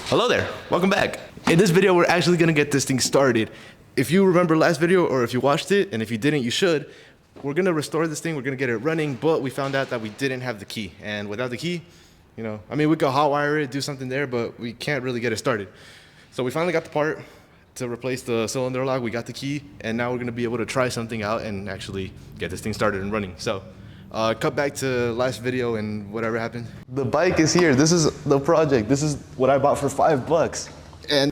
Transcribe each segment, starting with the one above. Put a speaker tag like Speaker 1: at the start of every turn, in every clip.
Speaker 1: Hello there, welcome back. In this video, we're actually gonna get this thing started. If you remember last video, or if you watched it, and if you didn't, you should, we're gonna restore this thing, we're gonna get it running, but we found out that we didn't have the key. And without the key, you know, I mean, we could hotwire it, do something there, but we can't really get it started. So we finally got the part to replace the cylinder lock, we got the key, and now we're gonna be able to try something out and actually get this thing started and running. So, cut back to last video and whatever happened. The bike is here. This is the project. This is what I bought for $5. And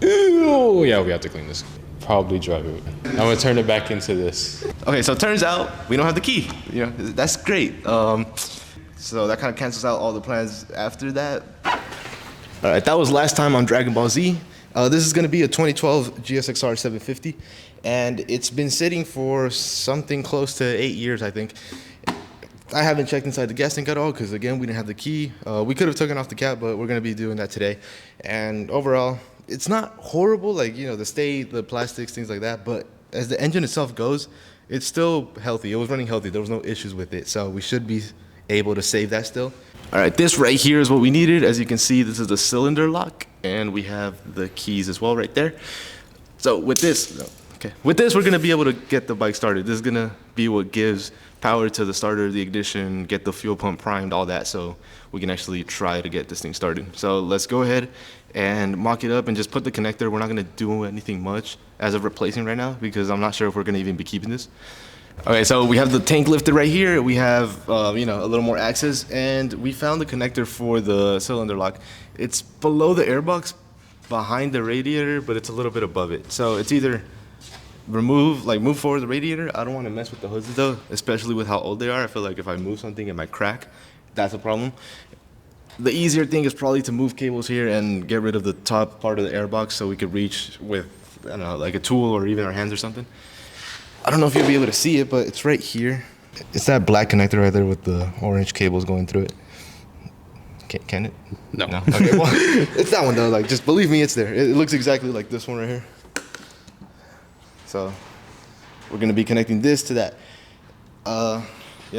Speaker 2: ooh, yeah, we have to clean this. Probably drive it. I'm gonna turn it back into this.
Speaker 1: okay, so it turns out we don't have the key. You know, that's great. So that kind of cancels out all the plans after that. All right, that was last time on Dragon Ball Z. This is gonna be a 2012 Gsxr750, and it's been sitting for something close to 8 years, I think. I haven't checked inside the gas tank at all because, again, we didn't have the key. We could have taken off the cap, but we're going to be doing that today. And overall, it's not horrible, like, you know, the state, the plastics, things like that. But as the engine itself goes, it's still healthy. It was running healthy. There was no issues with it. So we should be able to save that still. All right, this right here is what we needed. As you can see, this is the cylinder lock. And we have the keys as well right there. So with this, we're going to be able to get the bike started. This is going to be what gives power to the starter, the ignition, get the fuel pump primed, all that, so we can actually try to get this thing started. So let's go ahead and mock it up and just put the connector. We're not going to do anything much as of replacing right now because I'm not sure if we're going to even be keeping this. Okay, so we have the tank lifted right here. We have, you know, a little more access, and we found the connector for the cylinder lock. It's below the airbox, behind the radiator, but it's a little bit above it. So it's either move forward the radiator. I don't want to mess with the hoses though, especially with how old they are. I feel like if I move something it might crack. That's a problem. The easier thing is probably to move cables here and get rid of the top part of the airbox so we could reach with, I don't know, like a tool or even our hands or something. I don't know if you'll be able to see it, but it's right here. It's that black connector right there with the orange cables going through it. Can it?
Speaker 2: No.
Speaker 1: Okay, well, it's that one though. Like, just believe me, it's there. It looks exactly like this one right here. So we're gonna be connecting this to that. Yeah,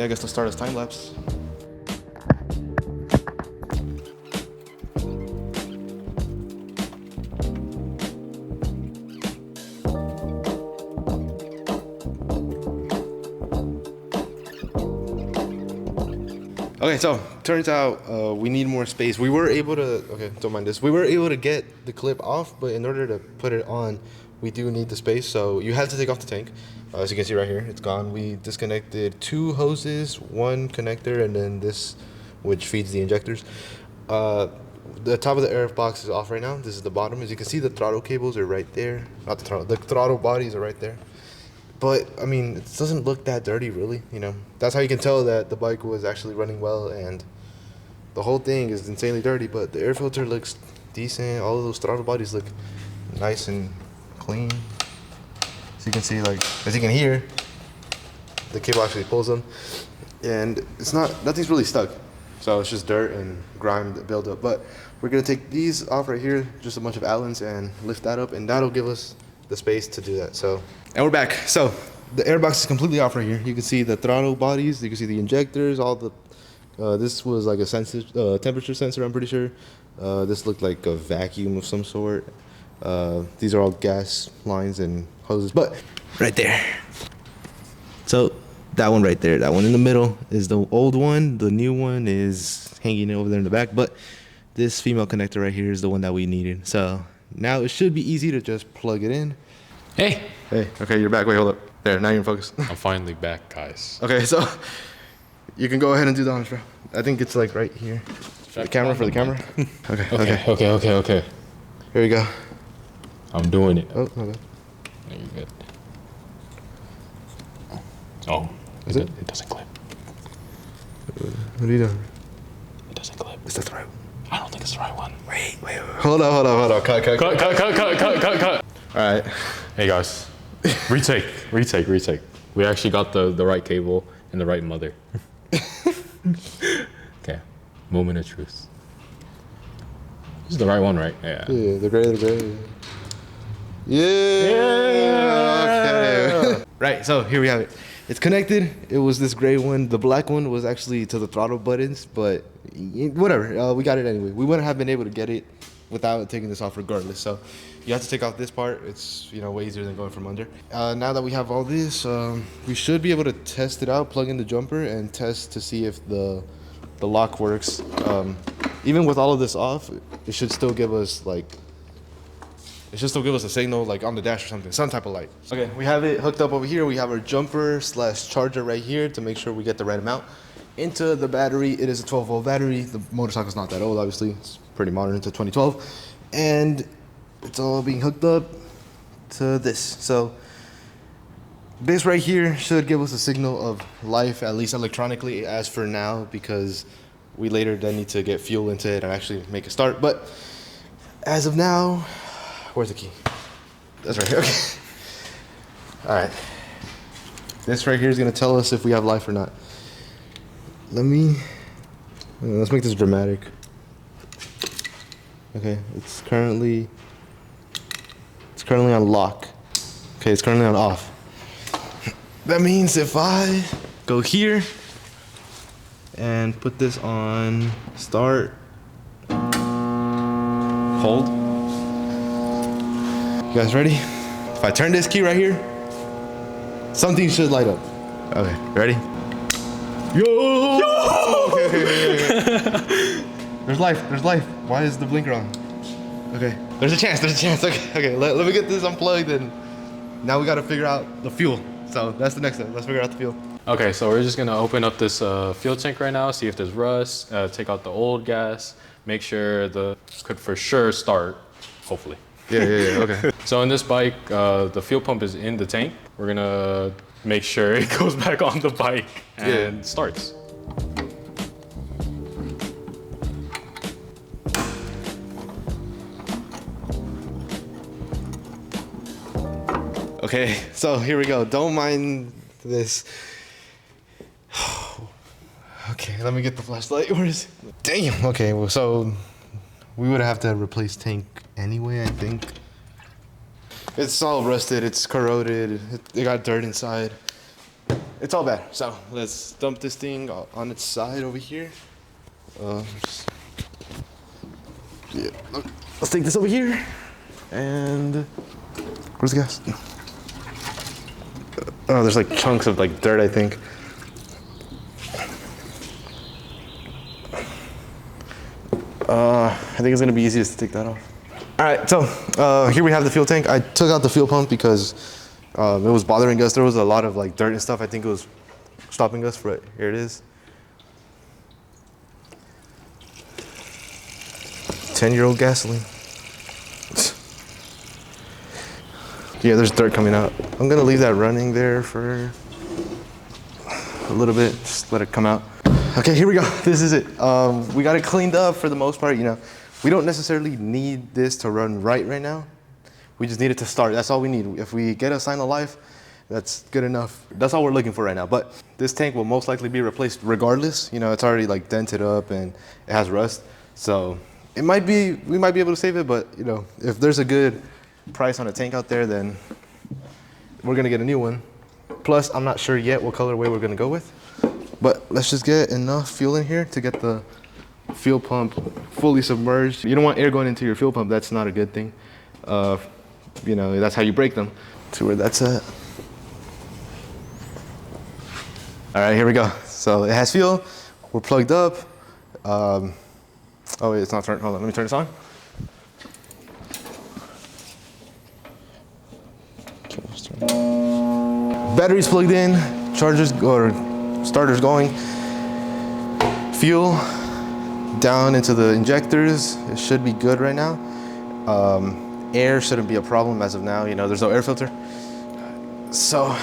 Speaker 1: I guess let's start as time lapse. Okay, so turns out we need more space. We were able to, okay, don't mind this. We were able to get the clip off, but in order to put it on, we do need the space, so you have to take off the tank. As you can see right here, it's gone. We disconnected 2 hoses, 1 connector, and then this, which feeds the injectors. The top of the air box is off right now. This is the bottom. As you can see, the throttle cables are right there. Not the throttle, the throttle bodies are right there. But, I mean, it doesn't look that dirty, really, you know. That's how you can tell that the bike was actually running well, and the whole thing is insanely dirty, but the air filter looks decent. All of those throttle bodies look nice and clean. So you can see, like, as you can hear, the cable actually pulls them, and it's nothing's really stuck. So it's just dirt and grime that build up. But we're gonna take these off right here, just a bunch of Allens, and lift that up, and that'll give us the space to do that. So, and we're back. So the airbox is completely off right here. You can see the throttle bodies, you can see the injectors, all the, this was like a temperature sensor, I'm pretty sure. This looked like a vacuum of some sort. These are all gas lines and hoses, but right there. So that one right there, that one in the middle is the old one. The new one is hanging over there in the back, but this female connector right here is the one that we needed. So now it should be easy to just plug it in.
Speaker 2: Hey.
Speaker 1: Hey, okay, you're back. Wait, hold up. There, now you're in focus.
Speaker 2: I'm finally back, guys.
Speaker 1: Okay, so you can go ahead and do the honors, bro. I think it's like right here. The camera for the camera.
Speaker 2: Okay.
Speaker 1: Here we go.
Speaker 2: I'm doing it.
Speaker 1: Oh, my bad.
Speaker 2: There you good. Oh,
Speaker 1: is it?
Speaker 2: It doesn't clip.
Speaker 1: What are you doing?
Speaker 2: It doesn't clip.
Speaker 1: Is that the right one?
Speaker 2: I don't think it's the right one.
Speaker 1: Wait. Hold on. Cut. All right.
Speaker 2: Hey guys, retake. We actually got the right cable and the right mother. Okay, moment of truth. This is the right one, right? Yeah.
Speaker 1: Yeah, the gray. Yeah. Okay. Right, so here we have it. It's connected. It was this gray one. The black one was actually to the throttle buttons, but whatever. We got it anyway. We wouldn't have been able to get it without taking this off regardless. So you have to take off this part. It's, you know, way easier than going from under. Now that we have all this, we should be able to test it out, plug in the jumper and test to see if the lock works. Even with all of this off, it should still give us like, it should still give us a signal like on the dash or something, some type of light. Okay, we have it hooked up over here. We have our jumper / charger right here to make sure we get the right amount into the battery. It is a 12-volt battery. The motorcycle's not that old, obviously. It's pretty modern. It's a 2012. And it's all being hooked up to this. So this right here should give us a signal of life, at least electronically, as for now, because we later then need to get fuel into it and actually make it start. But as of now, where's the key? That's right here. Okay. All right. This right here is gonna tell us if we have life or not. Let's make this dramatic. Okay, it's currently on lock. Okay, it's currently on off. That means if I go here and put this on start, hold. You guys ready? If I turn this key right here, something should light up. Okay, ready? Yo! Okay. There's life. Why is the blinker on? Okay, there's a chance. Okay, let me get this unplugged, and now we gotta figure out the fuel. So that's the next step. Let's figure out the fuel.
Speaker 2: Okay, so we're just gonna open up this fuel tank right now, see if there's rust, take out the old gas, make sure could for sure start, hopefully.
Speaker 1: Yeah, okay.
Speaker 2: So in this bike, the fuel pump is in the tank. We're gonna make sure it goes back on the bike and starts.
Speaker 1: Okay, so here we go. Don't mind this. Okay, let me get the flashlight. Where is it? Damn. Okay, well, so we would have to replace tank anyway, I think. It's all rusted. It's corroded. It got dirt inside. It's all bad. So let's dump this thing on its side over here. Let's take this over here. And where's the gas? Oh, there's like chunks of like dirt, I think. I think it's gonna be easiest to take that off. All right, so here we have the fuel tank. I took out the fuel pump because it was bothering us. There was a lot of like dirt and stuff. I think it was stopping us. Right here it is. 10-year-old gasoline. Yeah, there's dirt coming out. I'm gonna leave that running there for a little bit, just let it come out. Okay, here we go. This is it. We got it cleaned up for the most part. You know, we don't necessarily need this to run right now. We just need it to start. That's all we need. If we get a sign of life, that's good enough. That's all we're looking for right now. But this tank will most likely be replaced regardless. You know, it's already like dented up and it has rust. So we might be able to save it, but you know, if there's a good price on a tank out there, then we're gonna get a new one. Plus, I'm not sure yet what colorway we're gonna go with, but let's just get enough fuel in here to get the fuel pump fully submerged. You don't want air going into your fuel pump. That's not a good thing. You know, that's how you break them. To where that's at. All right, here we go. So it has fuel. We're plugged up. Oh wait, it's not turned. Hold on, let me turn this on. Batteries plugged in, chargers or starters going. Fuel down into the injectors. It should be good right now. Air shouldn't be a problem as of now. You know, there's no air filter. So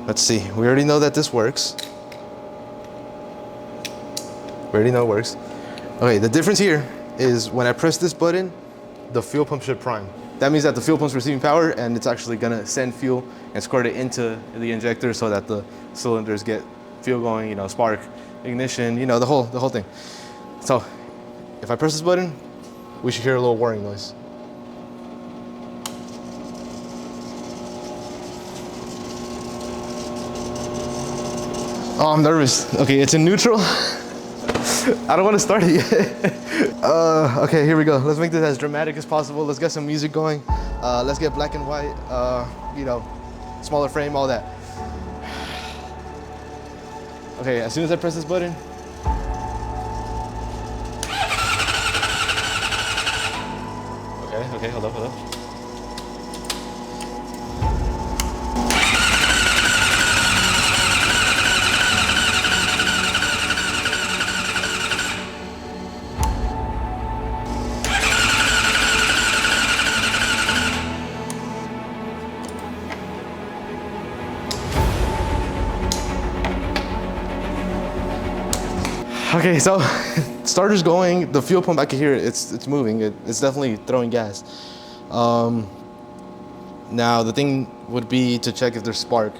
Speaker 1: let's see. We already know that this works. We already know it works. Okay, the difference here is when I press this button, the fuel pump should prime. That means that the fuel pump's receiving power and it's actually gonna send fuel and squirt it into the injector so that the cylinders get fuel going, you know, spark, ignition, you know, the whole thing. So if I press this button, we should hear a little whirring noise. Oh, I'm nervous. Okay, it's in neutral. I don't want to start it yet. Okay, here we go. Let's make this as dramatic as possible. Let's get some music going. Let's get black and white, you know, smaller frame, all that. Okay, as soon as I press this button. Okay, hold up. Okay, so starter's going. The fuel pump, I can hear it. It's moving. It's definitely throwing gas. Now the thing would be to check if there's spark.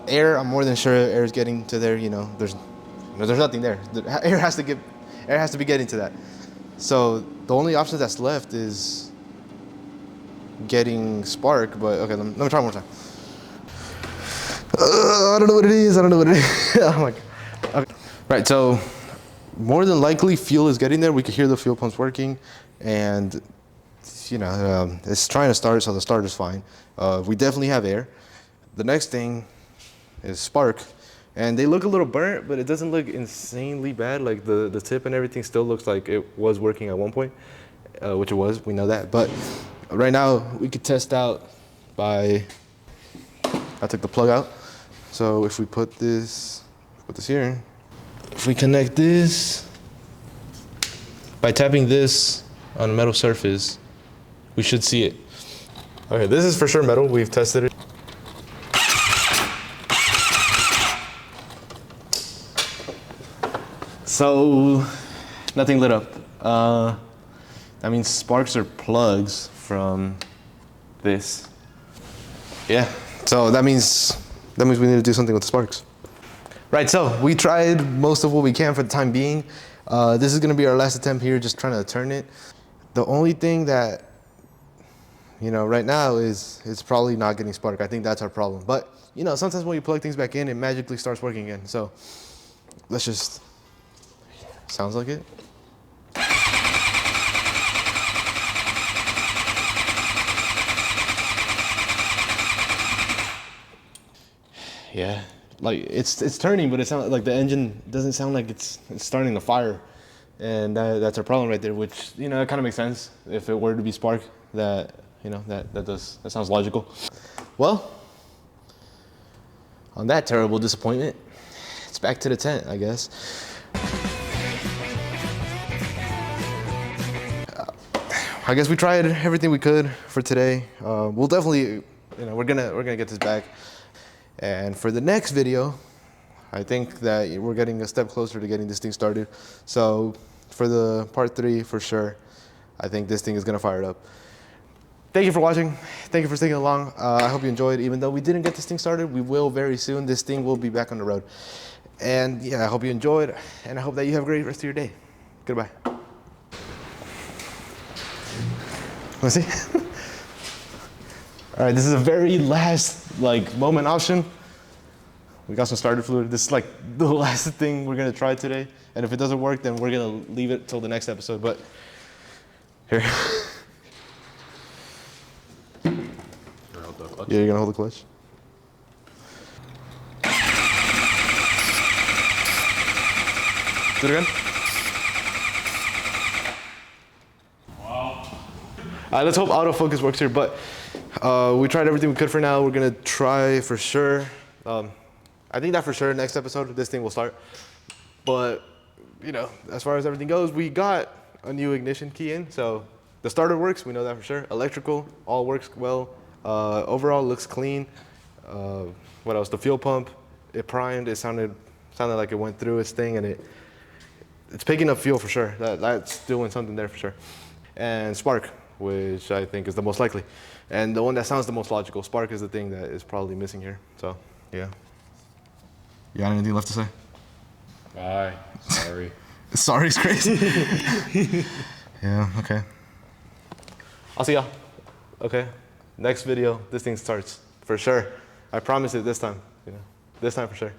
Speaker 1: Air, I'm more than sure air is getting to there. You know, there's nothing there. Air has to be getting to that. So the only option that's left is getting spark. But okay, let me try one more time. I don't know what it is. Oh my God. Okay. Right, so more than likely fuel is getting there. We can hear the fuel pumps working, and you know, it's trying to start, so the starter's fine. We definitely have air. The next thing is spark, and they look a little burnt, but it doesn't look insanely bad. Like the tip and everything still looks like it was working at one point, which it was, we know that. But right now we could test out by, I took the plug out. So if we put this here, if we connect this, by tapping this on a metal surface, we should see it. Okay, this is for sure metal. We've tested it. So, nothing lit up. That means sparks are plugs from this. Yeah, so that means we need to do something with the sparks. Right, so we tried most of what we can for the time being. This is gonna be our last attempt here, just trying to turn it. The only thing that, you know, right now is it's probably not getting spark. I think that's our problem. But, you know, sometimes when you plug things back in, it magically starts working again. So let's just, sounds like it. Yeah, like it's turning, but it sounds like the engine doesn't sound like it's starting to fire, and that's our problem right there. Which, you know, it kind of makes sense if it were to be spark. That, you know, that sounds logical. Well, on that terrible disappointment, it's back to the tent, I guess. I guess we tried everything we could for today. We'll definitely, you know, we're gonna get this back. And for the next video, I think that we're getting a step closer to getting this thing started. So for the part 3, for sure, I think this thing is gonna fire it up. Thank you for watching. Thank you for sticking along. I hope you enjoyed. Even though we didn't get this thing started, we will very soon. This thing will be back on the road. And yeah, I hope you enjoyed, and I hope that you have a great rest of your day. Goodbye. Let's see. All right, this is a very last moment option. We got some starter fluid. This is like the last thing we're gonna try today. And if it doesn't work, then we're gonna leave it till the next episode. But here. Yeah, you're gonna hold the clutch. Do it again. Wow. Let's hope autofocus works here, but we tried everything we could for now. We're gonna try for sure. I think that for sure next episode, this thing will start. But, you know, as far as everything goes, we got a new ignition key in. So the starter works, we know that for sure. Electrical, all works well. Overall looks clean. What else? The fuel pump, it primed. It sounded like it went through its thing, and it's picking up fuel for sure. That's doing something there for sure. And spark, which I think is the most likely. And the one that sounds the most logical. Spark is the thing that is probably missing here. So, yeah. You got anything left to say?
Speaker 2: Bye. Sorry.
Speaker 1: Sorry's crazy. Yeah, okay. I'll see y'all. Okay. Next video, this thing starts. For sure. I promise it this time. You know, this time for sure.